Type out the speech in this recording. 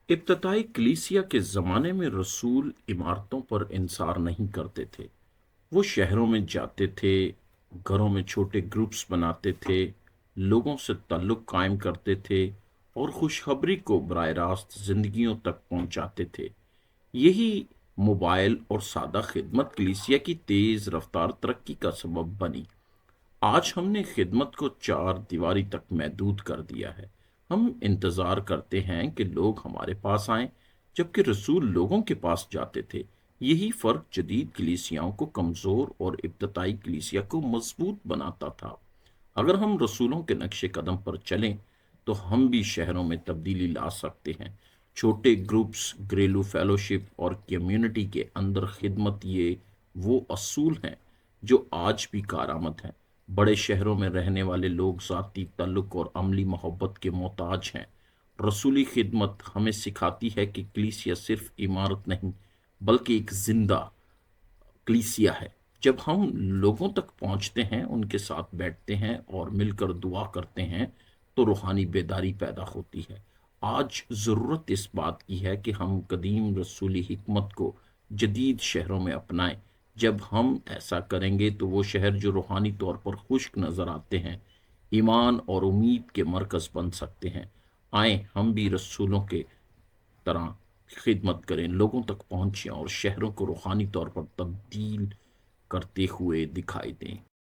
इब्तदाई कलीसिया के ज़माने में रसूल इमारतों पर इंसार नहीं करते थे। वो शहरों में जाते थे, घरों में छोटे ग्रुप्स बनाते थे, लोगों से ताल्लुक़ कायम करते थे और खुशखबरी को बराह रास्त ज़िंदगियों तक पहुँचाते थे। यही मोबाइल और सादा खिदमत कलीसिया की तेज़ रफ्तार तरक्की का सबब बनी। आज हमने खिदमत को चार दीवारी तक महदूद कर दिया है। हम इंतज़ार करते हैं कि लोग हमारे पास आएं, जबकि रसूल लोगों के पास जाते थे। यही फ़र्क जदीद कलीसियाओं को कमज़ोर और इब्तदाई कलीसिया को मजबूत बनाता था। अगर हम रसूलों के नक्शे कदम पर चलें तो हम भी शहरों में तब्दीली ला सकते हैं। छोटे ग्रुप्स, घरेलू फेलोशिप और कम्युनिटी के अंदर खिदमत, ये वो असूल हैं जो आज भी कारआमद हैं। बड़े शहरों में रहने वाले लोग ज़ाती ताल्लुक और अमली मोहब्बत के मोहताज हैं। रसूली खिदमत हमें सिखाती है कि कलीसिया सिर्फ इमारत नहीं, बल्कि एक जिंदा कलीसिया है। जब हम लोगों तक पहुंचते हैं, उनके साथ बैठते हैं और मिलकर दुआ करते हैं, तो रूहानी बेदारी पैदा होती है। आज ज़रूरत इस बात की है कि हम कदीम रसूली हिकमत को जदीद शहरों में अपनाएं। जब हम ऐसा करेंगे तो वो शहर जो रूहानी तौर पर खुश्क नज़र आते हैं, ईमान और उम्मीद के मरकज़ बन सकते हैं। आए हम भी रसूलों के तरह खिदमत करें, लोगों तक पहुंचें और शहरों को रूहानी तौर पर तब्दील करते हुए दिखाई दें।